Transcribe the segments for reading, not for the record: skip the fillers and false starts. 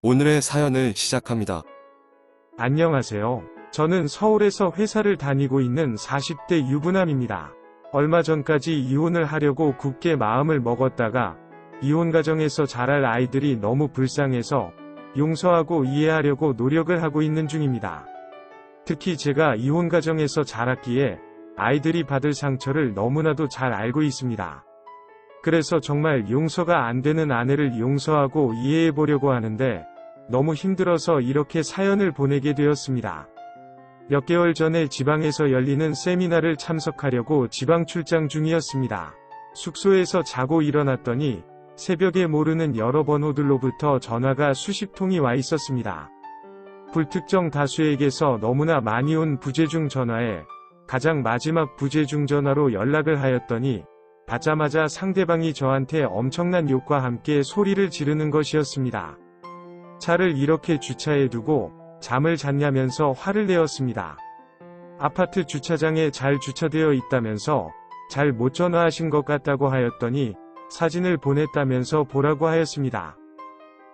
오늘의 사연을 시작합니다. 안녕하세요. 저는 서울에서 회사를 다니고 있는 40대 유부남입니다. 얼마 전까지 이혼을 하려고 굳게 마음을 먹었다가 이혼 가정에서 자랄 아이들이 너무 불쌍해서 용서하고 이해하려고 노력을 하고 있는 중입니다. 특히 제가 이혼 가정에서 자랐기에 아이들이 받을 상처를 너무나도 잘 알고 있습니다. 그래서 정말 용서가 안 되는 아내를 용서하고 이해해 보려고 하는데 너무 힘들어서 이렇게 사연을 보내게 되었습니다. 몇 개월 전에 지방에서 열리는 세미나를 참석하려고 지방 출장 중이었습니다. 숙소에서 자고 일어났더니 새벽에 모르는 여러 번호들로부터 전화가 수십 통이 와 있었습니다. 불특정 다수에게서 너무나 많이 온 부재중 전화에 가장 마지막 부재중 전화로 연락을 하였더니 받자마자 상대방이 저한테 엄청난 욕과 함께 소리를 지르는 것이었습니다. 차를 이렇게 주차해 두고 잠을 잤냐면서 화를 내었습니다. 아파트 주차장에 잘 주차되어 있다면서 잘 못 전화하신 것 같다고 하였더니 사진을 보냈다면서 보라고 하였습니다.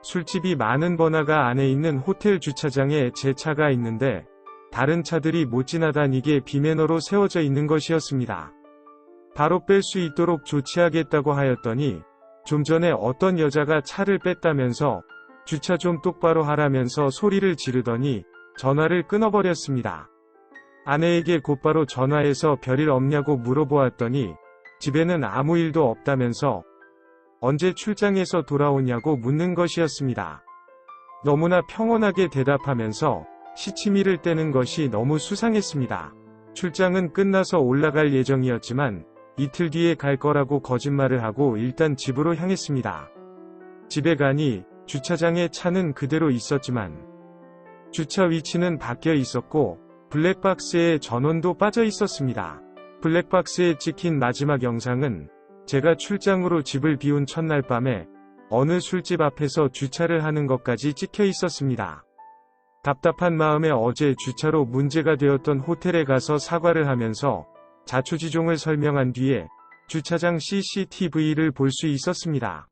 술집이 많은 번화가 안에 있는 호텔 주차장에 제 차가 있는데 다른 차들이 못 지나다니게 비매너로 세워져 있는 것이었습니다. 바로 뺄 수 있도록 조치하겠다고 하였더니 좀 전에 어떤 여자가 차를 뺐다면서 주차 좀 똑바로 하라면서 소리를 지르더니 전화를 끊어버렸습니다. 아내에게 곧바로 전화해서 별일 없냐고 물어보았더니 집에는 아무 일도 없다면서 언제 출장에서 돌아오냐고 묻는 것이었습니다. 너무나 평온하게 대답하면서 시치미를 떼는 것이 너무 수상했습니다. 출장은 끝나서 올라갈 예정이었지만 이틀 뒤에 갈 거라고 거짓말을 하고 일단 집으로 향했습니다. 집에 가니 주차장에 차는 그대로 있었지만 주차 위치는 바뀌어 있었고 블랙박스에 전원도 빠져 있었습니다. 블랙박스에 찍힌 마지막 영상은 제가 출장으로 집을 비운 첫날 밤에 어느 술집 앞에서 주차를 하는 것까지 찍혀 있었습니다. 답답한 마음에 어제 주차로 문제가 되었던 호텔에 가서 사과를 하면서 자초지종을 설명한 뒤에 주차장 CCTV를 볼 수 있었습니다.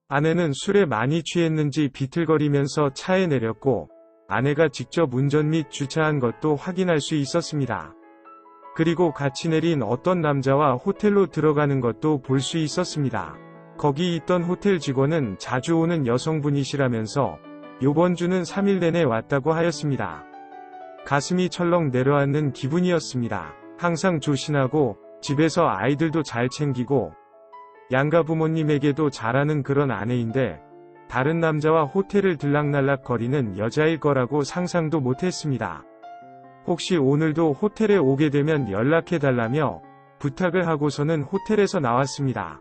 아내는 술에 많이 취했는지 비틀거리면서 차에 내렸고 아내가 직접 운전 및 주차한 것도 확인할 수 있었습니다. 그리고 같이 내린 어떤 남자와 호텔로 들어가는 것도 볼 수 있었습니다. 거기 있던 호텔 직원은 자주 오는 여성분이시라면서 요번 주는 3일 내내 왔다고 하였습니다. 가슴이 철렁 내려앉는 기분이었습니다. 항상 조신하고 집에서 아이들도 잘 챙기고 양가 부모님에게도 잘하는 그런 아내인데 다른 남자와 호텔을 들락날락 거리는 여자일 거라고 상상도 못했습니다. 혹시 오늘도 호텔에 오게 되면 연락해달라며 부탁을 하고서는 호텔에서 나왔습니다.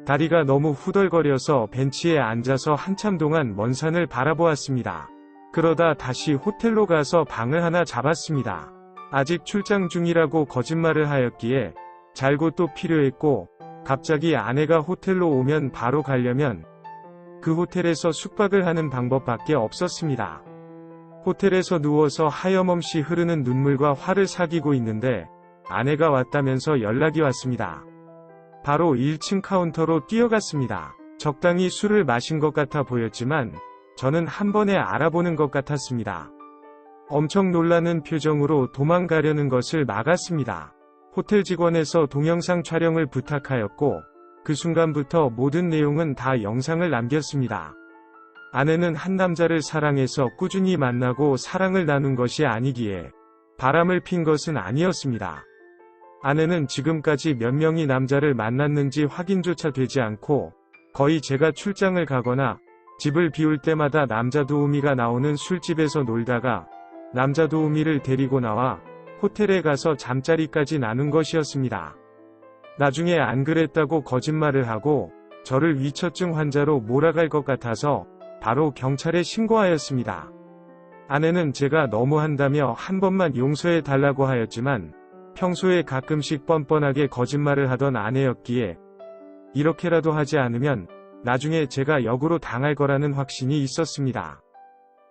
다리가 너무 후덜거려서 벤치에 앉아서 한참 동안 먼 산을 바라보았습니다. 그러다 다시 호텔로 가서 방을 하나 잡았습니다. 아직 출장 중이라고 거짓말을 하였기에 잘 곳도 필요했고 갑자기 아내가 호텔로 오면 바로 가려면 그 호텔에서 숙박을 하는 방법밖에 없었습니다. 호텔에서 누워서 하염없이 흐르는 눈물과 화를 사귀고 있는데 아내가 왔다면서 연락이 왔습니다. 바로 1층 카운터로 뛰어갔습니다. 적당히 술을 마신 것 같아 보였지만 저는 한 번에 알아보는 것 같았습니다. 엄청 놀라는 표정으로 도망가려는 것을 막았습니다. 호텔 직원에서 동영상 촬영을 부탁하였고 그 순간부터 모든 내용은 다 영상을 남겼습니다. 아내는 한 남자를 사랑해서 꾸준히 만나고 사랑을 나눈 것이 아니기에 바람을 핀 것은 아니었습니다. 아내는 지금까지 몇 명의 남자를 만났는지 확인조차 되지 않고 거의 제가 출장을 가거나 집을 비울 때마다 남자 도우미가 나오는 술집에서 놀다가 남자 도우미를 데리고 나와 호텔에 가서 잠자리까지 나눈 것이었습니다. 나중에 안 그랬다고 거짓말을 하고 저를 위처증 환자로 몰아갈 것 같아서 바로 경찰에 신고하였습니다. 아내는 제가 너무한다며 한 번만 용서해 달라고 하였지만 평소에 가끔씩 뻔뻔하게 거짓말을 하던 아내였기에 이렇게라도 하지 않으면 나중에 제가 역으로 당할 거라는 확신이 있었습니다.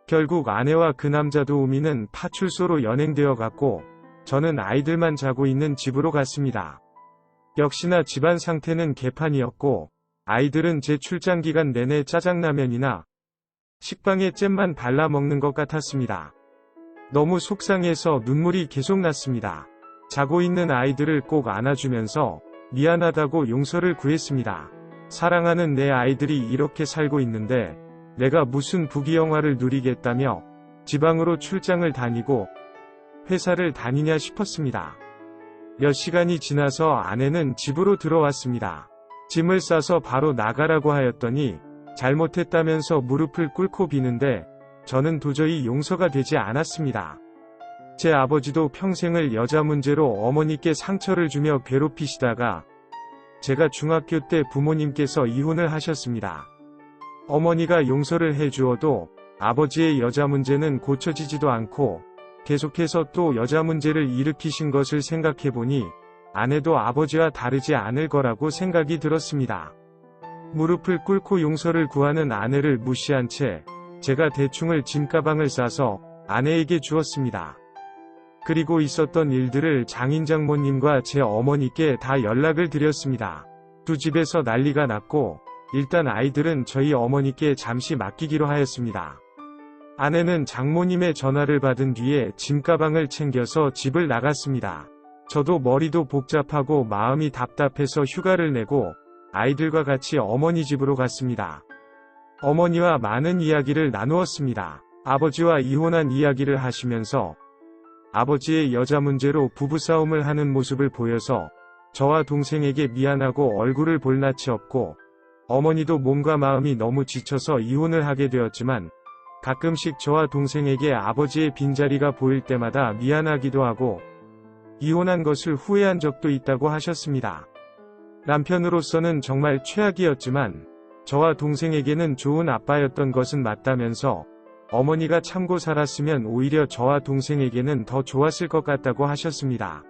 결국 아내와 그 남자 도우미는 파출소로 연행되어 갔고 저는 아이들만 자고 있는 집으로 갔습니다. 역시나 집안 상태는 개판이었고 아이들은 제 출장 기간 내내 짜장라면이나 식빵에 잼만 발라 먹는 것 같았습니다. 너무 속상해서 눈물이 계속 났습니다. 자고 있는 아이들을 꼭 안아주면서 미안하다고 용서를 구했습니다. 사랑하는 내 아이들이 이렇게 살고 있는데 내가 무슨 부귀영화를 누리겠다며 지방으로 출장을 다니고 회사를 다니냐 싶었습니다. 몇 시간이 지나서 아내는 집으로 들어왔습니다. 짐을 싸서 바로 나가라고 하였더니 잘못했다면서 무릎을 꿇고 비는데 저는 도저히 용서가 되지 않았습니다. 제 아버지도 평생을 여자 문제로 어머니께 상처를 주며 괴롭히시다가 제가 중학교 때 부모님께서 이혼을 하셨습니다. 어머니가 용서를 해주어도 아버지의 여자 문제는 고쳐지지도 않고 계속해서 또 여자 문제를 일으키신 것을 생각해보니 아내도 아버지와 다르지 않을 거라고 생각이 들었습니다. 무릎을 꿇고 용서를 구하는 아내를 무시한 채 제가 대충을 짐가방을 싸서 아내에게 주었습니다. 그리고 있었던 일들을 장인장모님과 제 어머니께 다 연락을 드렸습니다. 두 집에서 난리가 났고 일단 아이들은 저희 어머니께 잠시 맡기기로 하였습니다. 아내는 장모님의 전화를 받은 뒤에 짐가방을 챙겨서 집을 나갔습니다. 저도 머리도 복잡하고 마음이 답답해서 휴가를 내고 아이들과 같이 어머니 집으로 갔습니다. 어머니와 많은 이야기를 나누었습니다. 아버지와 이혼한 이야기를 하시면서 아버지의 여자 문제로 부부싸움을 하는 모습을 보여서 저와 동생에게 미안하고 얼굴을 볼 낯이 없고 어머니도 몸과 마음이 너무 지쳐서 이혼을 하게 되었지만 가끔씩 저와 동생에게 아버지의 빈자리가 보일 때마다 미안하기도 하고 이혼한 것을 후회한 적도 있다고 하셨습니다. 남편으로서는 정말 최악이었지만 저와 동생에게는 좋은 아빠였던 것은 맞다면서 어머니가 참고 살았으면 오히려 저와 동생에게는 더 좋았을 것 같다고 하셨습니다.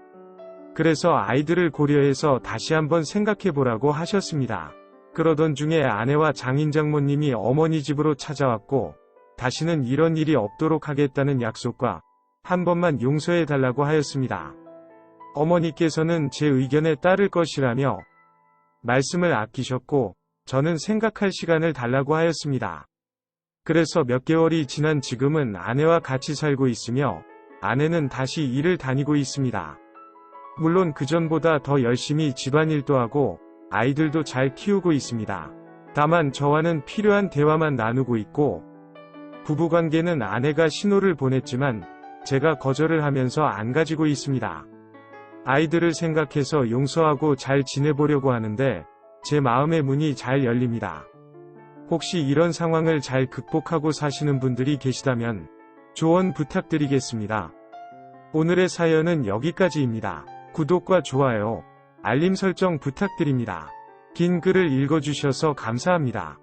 그래서 아이들을 고려해서 다시 한번 생각해보라고 하셨습니다. 그러던 중에 아내와 장인장모님이 어머니 집으로 찾아왔고 다시는 이런 일이 없도록 하겠다는 약속과 한 번만 용서해달라고 하였습니다. 어머니께서는 제 의견에 따를 것이라며 말씀을 아끼셨고 저는 생각할 시간을 달라고 하였습니다. 그래서 몇 개월이 지난 지금은 아내와 같이 살고 있으며 아내는 다시 일을 다니고 있습니다. 물론 그전보다 더 열심히 집안일도 하고 아이들도 잘 키우고 있습니다. 다만 저와는 필요한 대화만 나누고 있고 부부관계는 아내가 신호를 보냈지만 제가 거절을 하면서 안 가지고 있습니다. 아이들을 생각해서 용서하고 잘 지내보려고 하는데 제 마음의 문이 잘 열립니다. 혹시 이런 상황을 잘 극복하고 사시는 분들이 계시다면 조언 부탁드리겠습니다. 오늘의 사연은 여기까지입니다. 구독과 좋아요, 알림 설정 부탁드립니다. 긴 글을 읽어주셔서 감사합니다.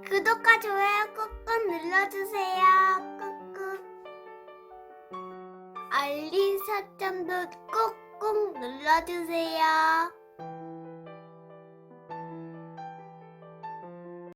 구독과 좋아요 꾹꾹 눌러주세요. 꾹꾹. 알림 설정도 꾹꾹 눌러주세요.